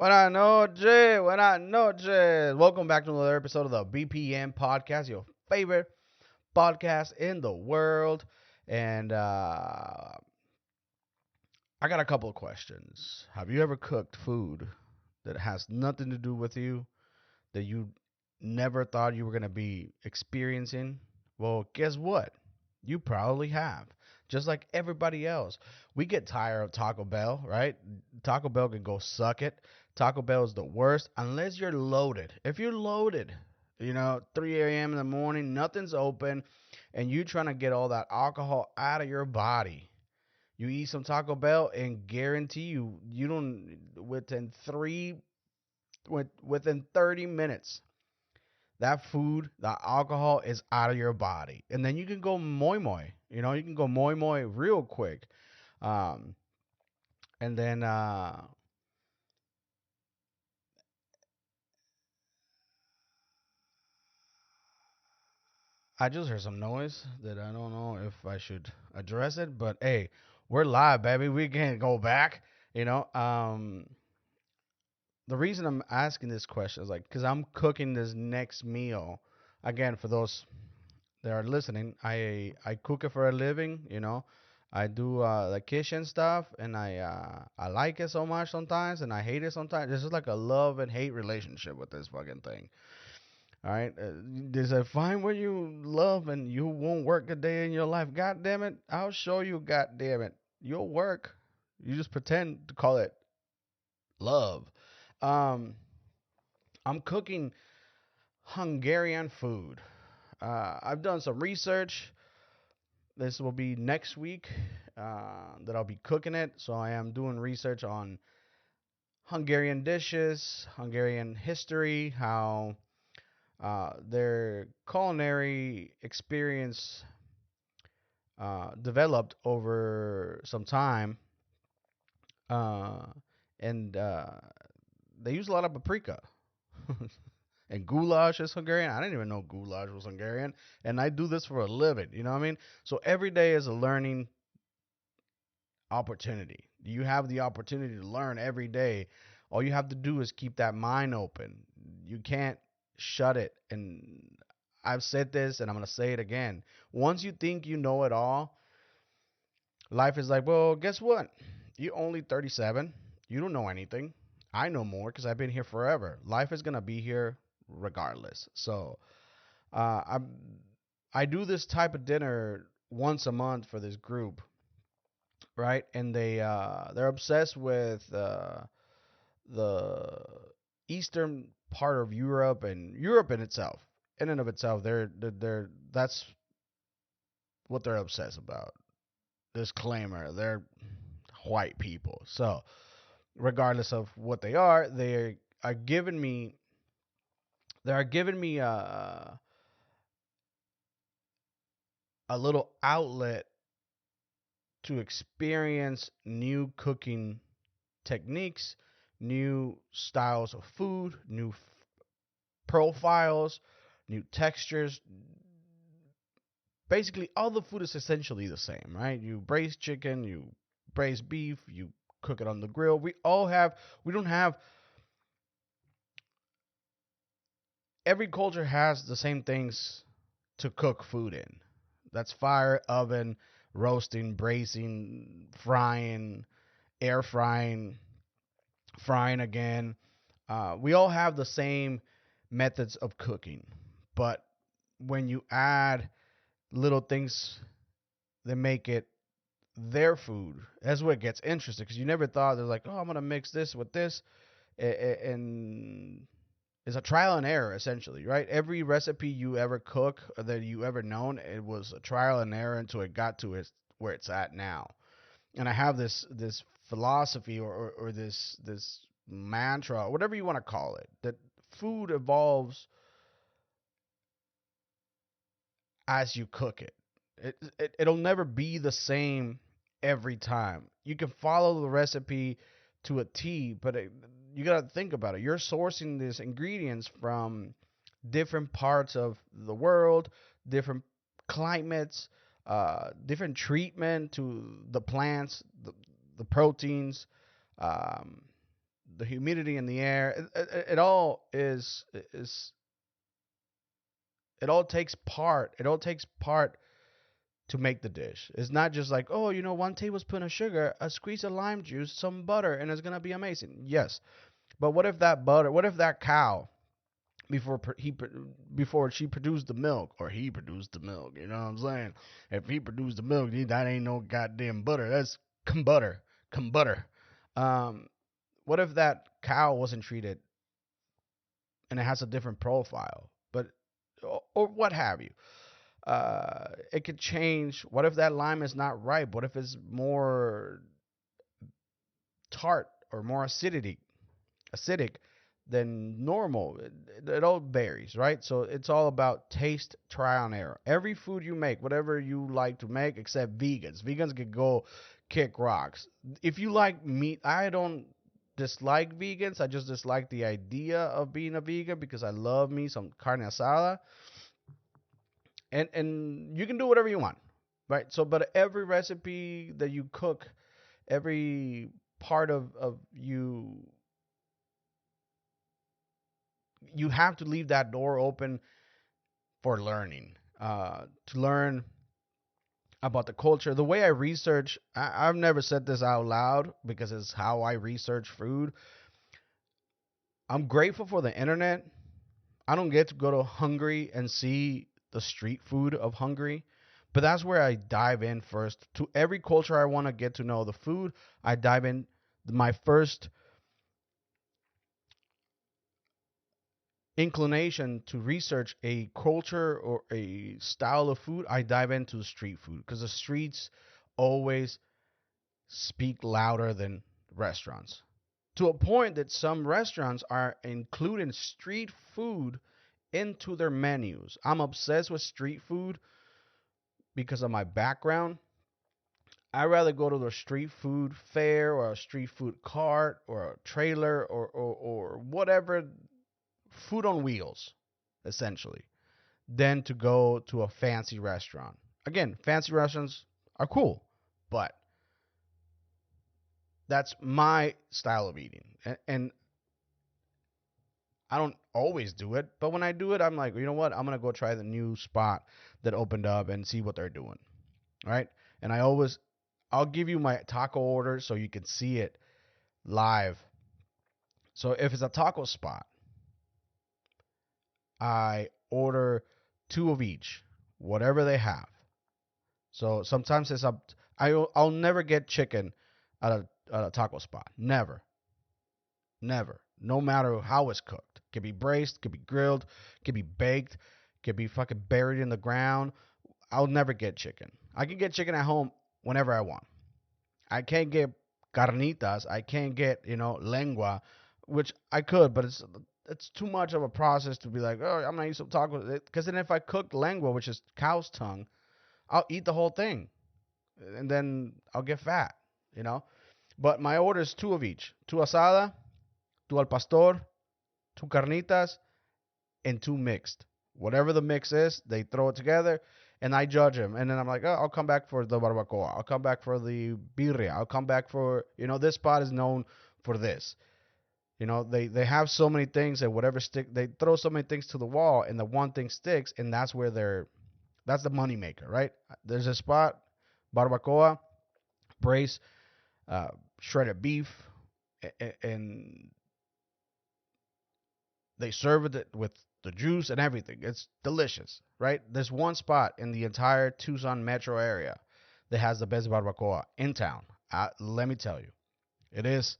Buenas noches, buenas noches. Welcome back to another episode of the BPM podcast, your favorite podcast in the world. And I got a couple of questions. Have you ever cooked food that has nothing to do with you, that you never thought you were going to be experiencing? Well, guess what? You probably have. Just like everybody else. We get tired of Taco Bell, right? Taco Bell can go suck it. Taco Bell is the worst unless you're loaded. If you're loaded, 3 a.m. in the morning, nothing's open, and you trying to get all that alcohol out of your body. You eat some Taco Bell and guarantee you don't within 30 minutes that food, that alcohol is out of your body. And then you can go moi moi. You can go moi moi real quick. Um, and then I just heard some noise that I don't know if I should address it, but hey, we're live, baby. We can't go back. You know, um, the reason I'm asking this question is like, because I'm cooking this next meal. Again, for those that are listening, I cook it for a living. I do the kitchen stuff, and I like it so much sometimes, and I hate it sometimes. It's just like a love and hate relationship with this fucking thing. All right, there's a find what you love, and you won't work a day in your life. God damn it, I'll show you. God damn it, you'll work. You just pretend to call it love. Um, I'm cooking Hungarian food. I've done some research. This will be next week that I'll be cooking it. So I am doing research on Hungarian dishes, Hungarian history, how their culinary experience developed over some time, uh, and they use a lot of paprika. And goulash is Hungarian. I didn't even know goulash was Hungarian, and I do this for a living. You know what I mean? So every day is a learning opportunity. You have the opportunity to learn every day. All you have to do is keep that mind open. You can't shut it. And I've said this and I'm going to say it again. Once you think you know it all, life is like, well, guess what? You're only 37. You don't know anything. I know more because I've been here forever. Life is going to be here regardless. So I I do this type of dinner once a month for this group, right? And they're obsessed with the eastern part of Europe and Europe in itself. In and of itself, they're that's what they're obsessed about. Disclaimer: they're white people. So regardless of what they are giving me they are giving me a little outlet to experience new cooking techniques, new styles of food, new profiles, new textures. Basically, all the food is essentially the same, right? You braise chicken, you braise beef, you cook it on the grill. We don't have, every culture has the same things to cook food in. That's fire, oven, roasting, braising, frying, air frying, frying again. We all have the same methods of cooking, but when you add little things that make it their food, that's what gets interesting. Because you never thought they're like, oh, I'm gonna mix this with this, and it's a trial and error essentially, right? Every recipe you ever cook or that you ever known, it was a trial and error until it got to where it's at now. And I have this philosophy or this mantra, whatever you want to call it, that food evolves as you cook it. It'll never be the same every time. You can follow the recipe to a T, but you got to think about it. You're sourcing these ingredients from different parts of the world, different climates, different treatment to the plants, the proteins, um, the humidity in the air. It all is it all takes part. It all takes part to make the dish. It's not just like, oh, 1 tablespoon of sugar, a squeeze of lime juice, some butter, and it's gonna be amazing. Yes, but what if that butter? What if that cow before before she produced the milk or he produced the milk? You know what I'm saying? If he produced the milk, that ain't no goddamn butter. That's butter, butter. Um, what if that cow wasn't treated and it has a different profile? But or what have you? It could change. What if that lime is not ripe? What if it's more tart or more acidic than normal? It all varies, right? So it's all about taste, trial and error. Every food you make, whatever you like to make, except vegans could go kick rocks. If you like meat, I don't dislike vegans. I just dislike the idea of being a vegan because I love me some carne asada, and you can do whatever you want, right? So, but every recipe that you cook, every part of you have to leave that door open for learning, to learn about the culture. The way I research, I've never said this out loud because it's how I research food. I'm grateful for the internet. I don't get to go to Hungary and see the street food of Hungary, but that's where I dive in first. To every culture I want to get to know the food, I dive in. My first inclination to research a culture or a style of food, I dive into street food because the streets always speak louder than restaurants. To a point that some restaurants are including street food into their menus. I'm obsessed with street food because of my background. I'd rather go to the street food fair or a street food cart or a trailer or whatever, food on wheels, essentially, than to go to a fancy restaurant. Again, fancy restaurants are cool, but that's my style of eating. And I don't always do it, but when I do it, I'm like, you know what? I'm going to go try the new spot that opened up and see what they're doing, right? And I'll give you my taco order so you can see it live. So if it's a taco spot, I order two of each, whatever they have. So sometimes it's up. I'll never get chicken at a taco spot. Never, never. No matter how it's cooked. It can be braised, could be grilled, could be baked, could be fucking buried in the ground. I'll never get chicken. I can get chicken at home whenever I want. I can't get carnitas. I can't get lengua, which I could, but it's too much of a process to be like, oh, I'm gonna eat some tacos. Because then if I cook lengua, which is cow's tongue, I'll eat the whole thing, and then I'll get fat, you know. But my order is two of each: two asada, two al pastor, two carnitas, and two mixed. Whatever the mix is, they throw it together, and I judge them. And then I'm like, oh, I'll come back for the barbacoa. I'll come back for the birria. I'll come back for this spot is known for this. They have so many things that whatever stick, they throw so many things to the wall, and the one thing sticks, and that's the money maker, right? There's a spot, barbacoa, brace, shredded beef, and they serve it with the juice and everything. It's delicious, right? There's one spot in the entire Tucson metro area that has the best barbacoa in town. Let me tell you, it is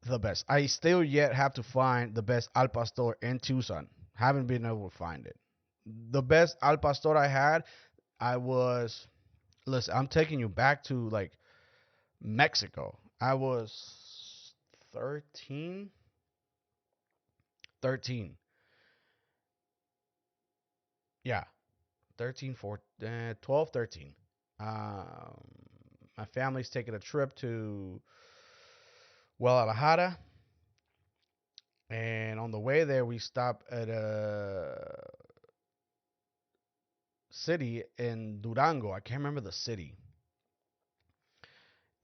the best. I still yet have to find the best al pastor in Tucson. Haven't been able to find it. The best al pastor I had, I was listen. I'm taking you back to like Mexico. I was 13, 13. Yeah, 13, 14, 12, 13. Um, my family's taking a trip to Guadalajara, and on the way there, we stop at a city in Durango. I can't remember the city.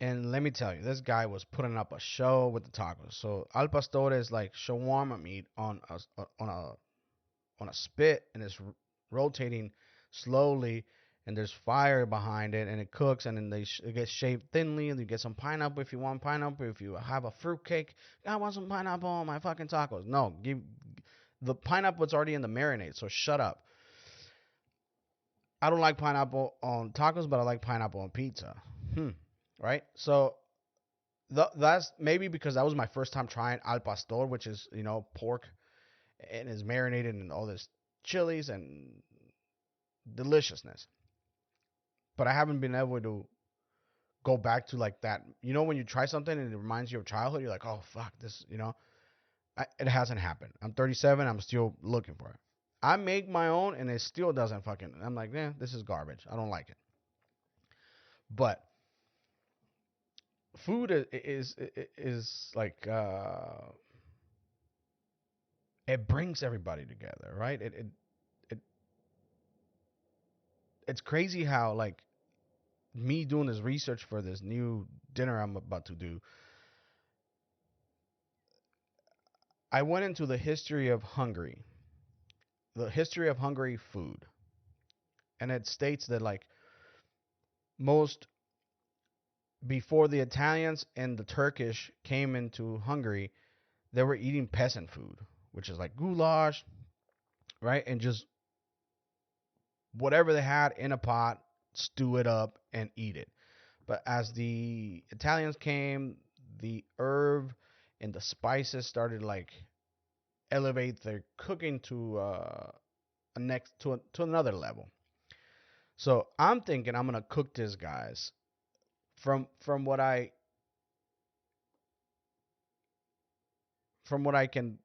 And let me tell you, this guy was putting up a show with the tacos. So al pastor is like shawarma meat on a spit, and it's rotating slowly, and there's fire behind it, and it cooks, and then it gets shaved thinly, and you get some pineapple if you want pineapple. If you have a fruit cake, I want some pineapple on my fucking tacos. No, give the pineapple. It's already in the marinade, so shut up. I don't like pineapple on tacos, but I like pineapple on pizza. Hmm. Right? So that's maybe because that was my first time trying al pastor, which is pork and is marinated in all this chilies and deliciousness. But I haven't been able to go back to like that. When you try something and it reminds you of childhood, you're like, oh fuck, this. It hasn't happened. I'm 37. I'm still looking for it. I make my own, and it still doesn't fucking. I'm like, this is garbage. I don't like it. But food is like it brings everybody together, right? It it's crazy how like me doing this research for this new dinner I'm about to do. I went into the history of Hungary, the history of Hungary food, and it states that like most before the Italians and the Turkish came into Hungary, they were eating peasant food, which is like goulash, right? And just whatever they had in a pot, stew it up and eat it. But as the Italians came, the herb and the spices started like elevate their cooking to to another level. So I'm thinking I'm gonna cook this, guys. From what I can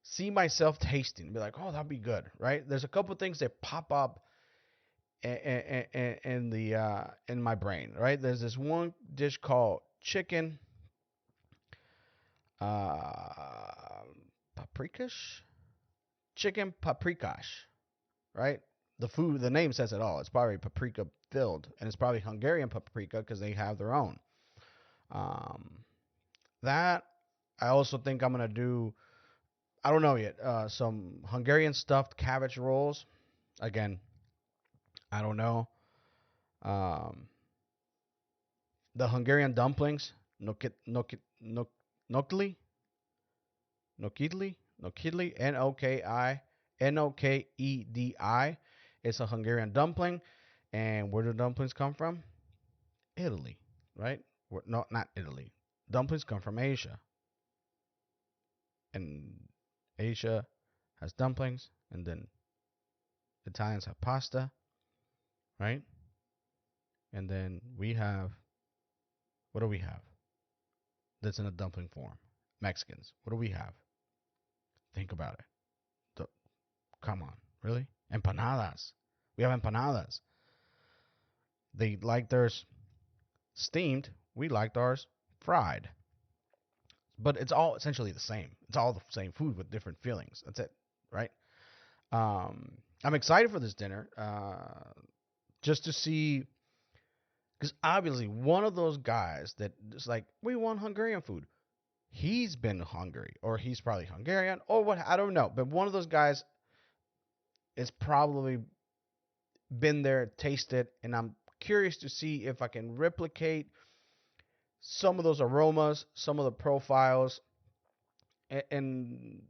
see myself tasting, be like, oh, that'd be good, right? There's a couple things that pop up in the in my brain, right? There's this one dish called chicken uh, paprikash, chicken paprikash, right? The name says it all. It's probably paprika filled, and it's probably Hungarian paprika because they have their own. Um, that I also think I'm gonna do. I don't know yet. Some Hungarian stuffed cabbage rolls. Again, I don't know. Um, the Hungarian dumplings, nokli, nokidli, Nokedi. It's a Hungarian dumpling, and where do dumplings come from? Italy, right? No, not Italy. Dumplings come from Asia, and Asia has dumplings, and then Italians have pasta, right? And then we have, what do we have that's in a dumpling form? Mexicans. What do we have? Think about it. The, Come on, really? Empanadas. We have empanadas. They like theirs steamed. We liked ours fried. But it's all essentially the same. It's all the same food with different fillings. That's it, right? I'm excited for this dinner, just to see, because obviously one of those guys that is like, we want Hungarian food. He's been Hungary, or he's probably Hungarian, or what? I don't know. But one of those guys is probably been there, tasted, and I'm curious to see if I can replicate some of those aromas, some of the profiles, and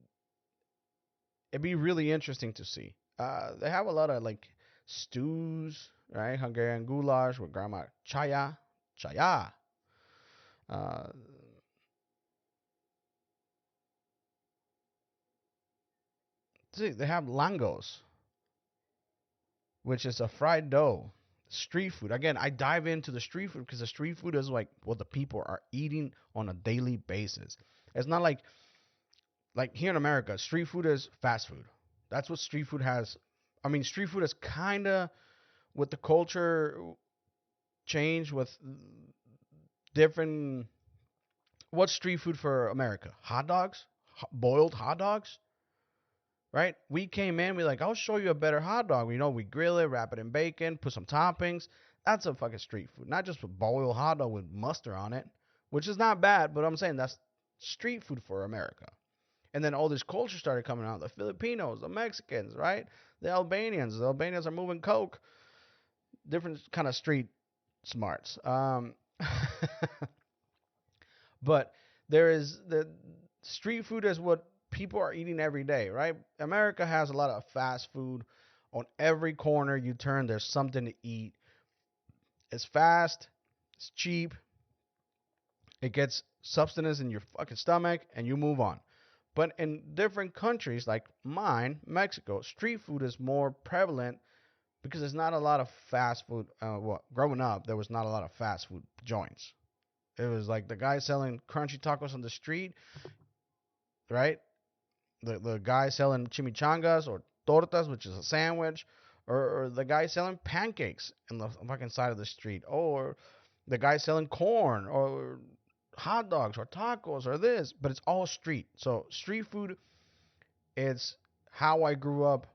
it'd be really interesting to see. They have a lot of like stews, right? Hungarian goulash with grandma chaya. Uh, See, they have langos, which is a fried dough. Street food. Again, I dive into the street food because the street food is like what the people are eating on a daily basis. It's not like here in America, street food is fast food. That's what street food has. I mean, street food is kind of with the culture change with different. What's street food for America? Hot dogs, boiled hot dogs, right? We came in, we like, I'll show you a better hot dog. We grill it, wrap it in bacon, put some toppings. That's a fucking street food. Not just a boiled hot dog with mustard on it, which is not bad, but I'm saying that's street food for America. And then all this culture started coming out. The Filipinos, the Mexicans, right? The Albanians. The Albanians are moving coke. Different kind of street smarts. But there is the street food is what people are eating every day, right? America has a lot of fast food. On every corner you turn, there's something to eat. It's fast, it's cheap, it gets substance in your fucking stomach, and you move on. But in different countries like mine, Mexico, street food is more prevalent because there's not a lot of fast food. Well, growing up, there was not a lot of fast food joints. It was like the guy selling crunchy tacos on the street, right? The guy selling chimichangas or tortas, which is a sandwich, or the guy selling pancakes in the fucking side of the street, or the guy selling corn or hot dogs or tacos or this, but it's all street. So street food, it's how I grew up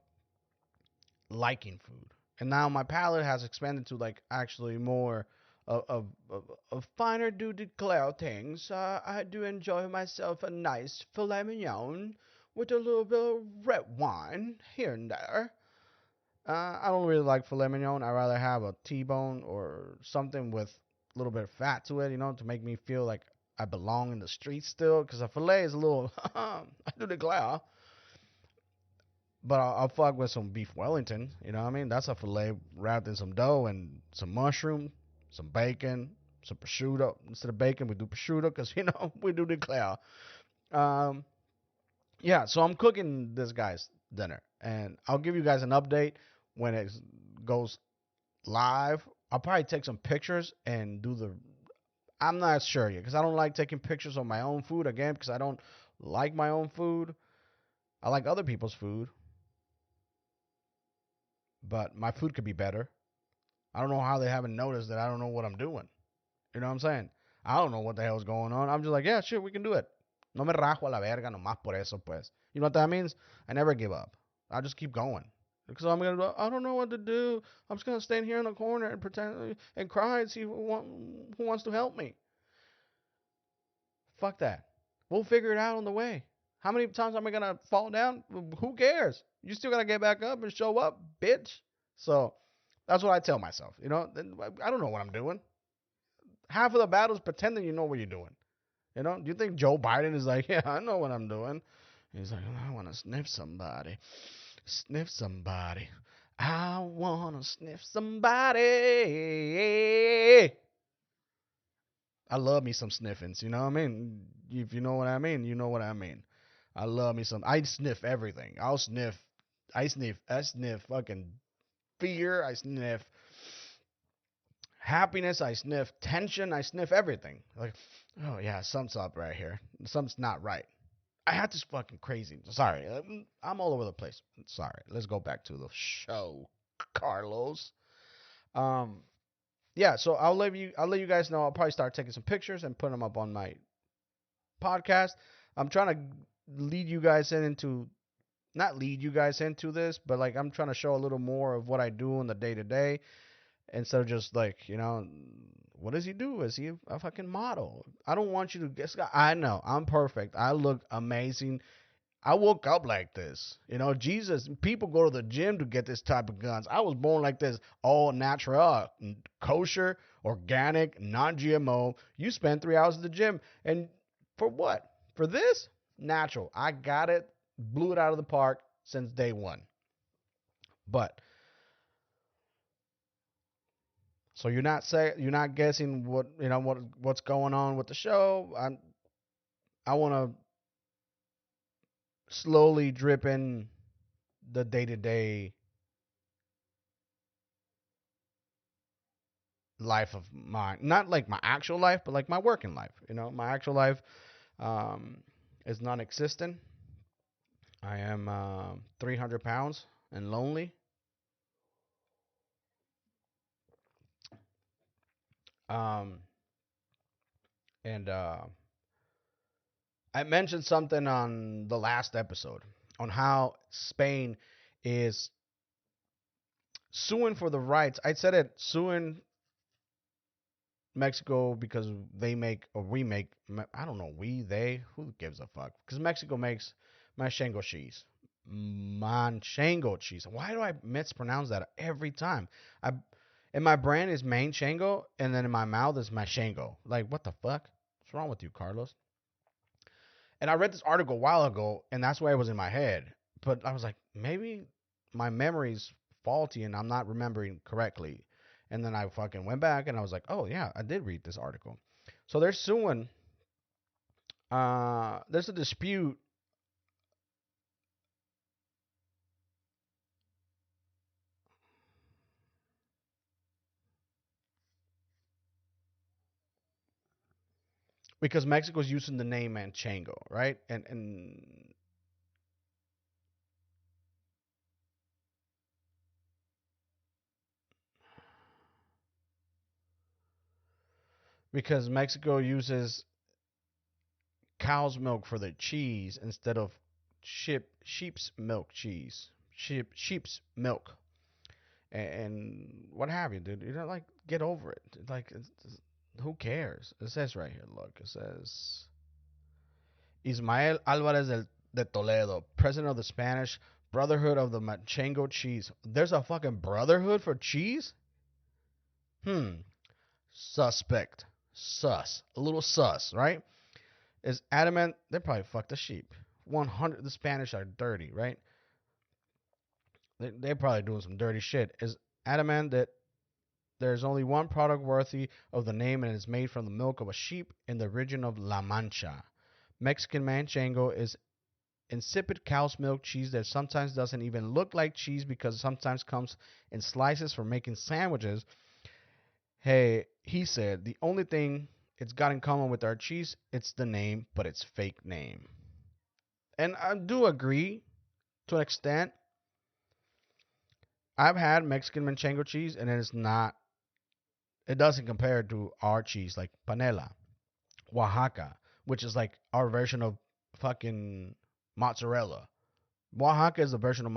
liking food, and now my palate has expanded to like actually more of finer do declare things. I do enjoy myself a nice filet mignon with a little bit of red wine here and there. I don't really like filet mignon. I rather have a T-bone or something with a little bit of fat to it, to make me feel like I belong in the streets still. Because a filet is a little, I do declare. But I'll fuck with some beef Wellington. You know what I mean? That's a filet wrapped in some dough and some mushroom, some bacon, some prosciutto. Instead of bacon, we do prosciutto because, we do declare. Um, yeah, so I'm cooking this guy's dinner. And I'll give you guys an update when it goes live. I'll probably take some pictures and do the. I'm not sure yet because I don't like taking pictures of my own food again because I don't like my own food. I like other people's food, but my food could be better. I don't know how they haven't noticed that I don't know what I'm doing. You know what I'm saying? I don't know what the hell's going on. I'm just like, yeah, sure, we can do it. No me rajo a la verga nomás por eso, pues. You know what that means? I never give up. I just keep going. Because I don't know what to do. I'm just gonna stand here in the corner and pretend and cry and see who wants to help me. Fuck that. We'll figure it out on the way. How many times am I gonna fall down? Who cares? You still gotta get back up and show up, bitch. So that's what I tell myself. I don't know what I'm doing. Half of the battle is pretending you know what you're doing. Do you think Joe Biden is like, yeah, I know what I'm doing? He's like, I want to sniff somebody. Sniff somebody. I want to sniff somebody. I love me some sniffings, you know what I mean? If you know what I mean, you know what I mean. I love me some. I sniff everything. I sniff fucking fear. I sniff happiness. I sniff tension. I sniff everything. Like, oh yeah, something's up right here. Something's not right. I had this fucking crazy. Sorry, I'm all over the place. Sorry. Let's go back to the show, Carlos. Um, yeah. So I'll let you guys know. I'll probably start taking some pictures and putting them up on my podcast. I'm trying to lead you guys into not lead you guys into this, but like I'm trying to show a little more of what I do in the day to day instead of just like what does he do? Is he a fucking model? I don't want you to guess. I know I'm perfect. I look amazing. I woke up like this. Jesus, people go to the gym to get this type of guns. I was born like this, all natural, kosher, organic, non-GMO. You spend 3 hours at the gym. And for what? For this? Natural. I got it. Blew it out of the park since day one. But so you're not guessing what's going on with the show. I want to slowly drip in the day to day life of mine, not like my actual life, but like my working life. My actual life um, is non-existent. I am 300 pounds and lonely. Um, and I mentioned something on the last episode on how Spain is suing for the rights. I said it suing Mexico, because they make or we make, I don't know, we, they, who gives a fuck? Because Mexico makes manchego cheese. Manchego cheese. Why do I mispronounce that every time? I In my brain is manchego, and then in my mouth is manchego. Like, what the fuck? What's wrong with you, Carlos? And I read this article a while ago, and that's why it was in my head. But I was like, maybe my memory's faulty and I'm not remembering correctly. And then I fucking went back and I was like, oh yeah, I did read this article. So they're suing. There's a dispute because Mexico's using the name Manchango, right? And because Mexico uses cow's milk for the cheese instead of sheep's milk cheese, sheep's milk, and what have you, dude. You know, like, get over it. Like, who cares? It says right here. Look, it says Ismael Alvarez de Toledo, president of the Spanish Brotherhood of the Manchego Cheese. There's a fucking brotherhood for cheese? Hmm. Suspect. Sus. A little sus, right? Is adamant. They probably fucked a sheep. 100. The Spanish are dirty, right? They're probably doing some dirty shit. Is adamant that there's only one product worthy of the name, and it's made from the milk of a sheep in the region of La Mancha. Mexican Manchego is insipid cow's milk cheese that sometimes doesn't even look like cheese because it sometimes comes in slices for making sandwiches. Hey, he said, the only thing it's got in common with our cheese, it's the name, but it's fake name. And I do agree to an extent. I've had Mexican Manchego cheese, and it's not, it doesn't compare to our cheese like panela, Oaxaca, which is like our version of fucking mozzarella. Oaxaca is a version of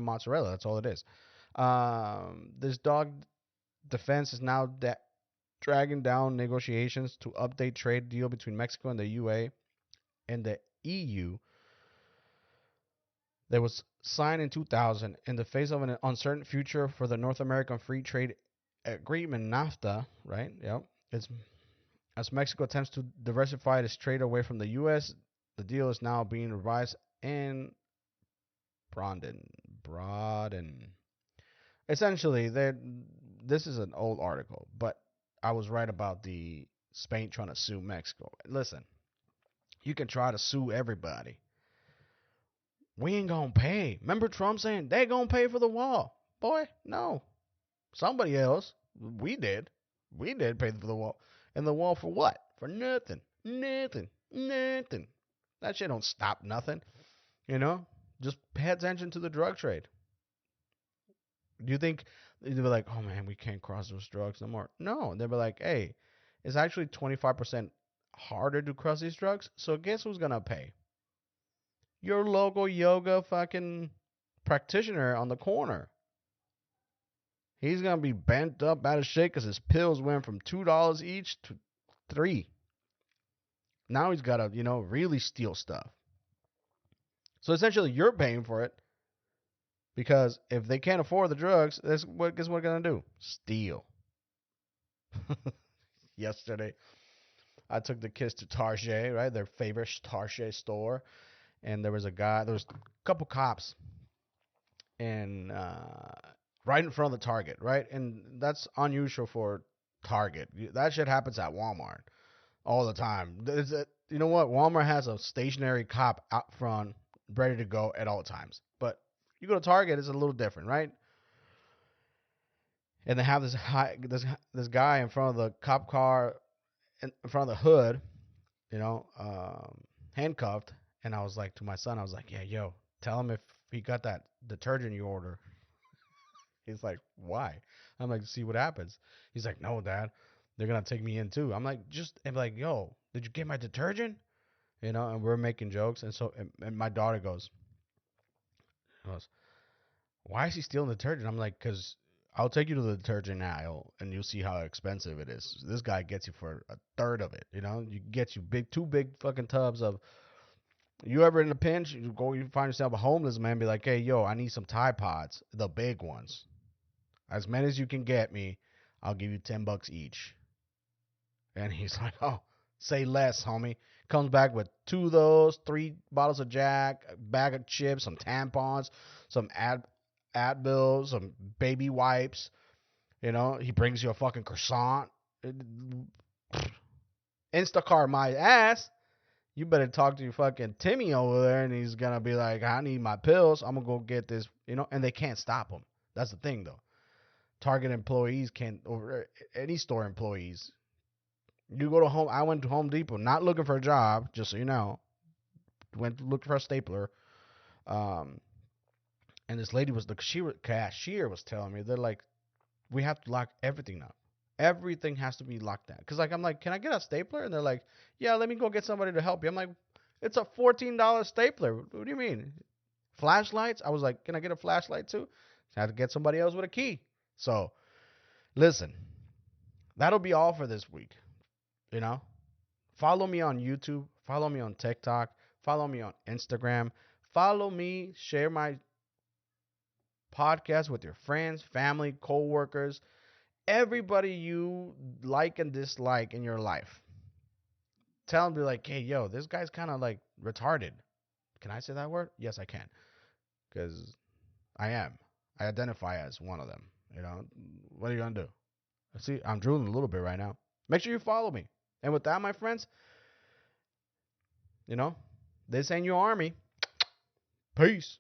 mozzarella. That's all it is. This dog defense is now dragging down negotiations to update trade deal between Mexico and the UA and the EU that was signed in 2000 in the face of an uncertain future for the North American Free Trade Agreement (NAFTA). Right? Yep. It's As Mexico attempts to diversify its trade away from the U.S., the deal is now being revised and broaden. Essentially, this is an old article, but I was right about the Spain trying to sue Mexico. Listen, you can try to sue everybody. We ain't gonna pay. Remember Trump saying they gonna pay for the wall? Boy, no. Somebody else. We did. We did pay for the wall. And the wall for what? For nothing. Nothing. Nothing. That shit don't stop nothing. You know? Just pay attention to the drug trade. Do you think they'd be like, oh man, we can't cross those drugs no more? No, they'd be like, hey, it's actually 25% harder to cross these drugs. So guess who's gonna pay? Your local yoga fucking practitioner on the corner. He's gonna be bent up out of shape because his pills went from $2 each to $3. Now he's gotta, really steal stuff. So essentially, you're paying for it because if they can't afford the drugs, guess what they're gonna do? Steal. Yesterday, I took the kids to Target, right? Their favorite Target store, and there was a couple cops, and right in front of the Target, right? And that's unusual for Target. That shit happens at Walmart all the time. You know what? Walmart has a stationary cop out front, ready to go at all times. But you go to Target, it's a little different, right? And they have this guy in front of the cop car, in front of the hood, you know, handcuffed. And I was like to my son, I was like, yeah, yo, tell him if he got that detergent you order. He's like, why? I'm like, see what happens. He's like, no, Dad, they're gonna take me in too. I'm like, I'm like, yo, did you get my detergent? And we're making jokes, and so and my daughter goes, why is he stealing detergent? I'm like, cause I'll take you to the detergent aisle and you'll see how expensive it is. This guy gets you for a third of it. You know, you get you two big fucking tubs of. You ever in a pinch? You find yourself a homeless man, be like, hey, yo, I need some Tide Pods, the big ones, as many as you can get me. I'll give you $10 each. And he's like, oh, say less, homie. Comes back with two of those, 3 bottles of Jack, a bag of chips, some tampons, some Advil, some baby wipes. You know, he brings you a fucking croissant. Instacart my ass. You better talk to your fucking Timmy over there, and he's gonna be like, I need my pills. I'm gonna go get this, and they can't stop him. That's the thing, though. Target employees can't, over any store employees. You go to home. I went to Home Depot, not looking for a job, just so you know. Went looking for a stapler. Um, and this lady was the cashier was telling me, they're like, we have to lock everything now. Everything has to be locked down. Cause like I'm like, can I get a stapler? And they're like, yeah, let me go get somebody to help you. I'm like, it's a $14 stapler. What do you mean? Flashlights? I was like, can I get a flashlight too? I had to get somebody else with a key. So listen, that'll be all for this week. You know, follow me on YouTube. Follow me on TikTok. Follow me on Instagram. Follow me. Share my podcast with your friends, family, co-workers, everybody you like and dislike in your life. Tell them, be like, hey, yo, this guy's kind of like retarded. Can I say that word? Yes, I can. Because I am. I identify as one of them. You know, what are you going to do? See, I'm drooling a little bit right now. Make sure you follow me. And with that, my friends, this ain't your army. Peace.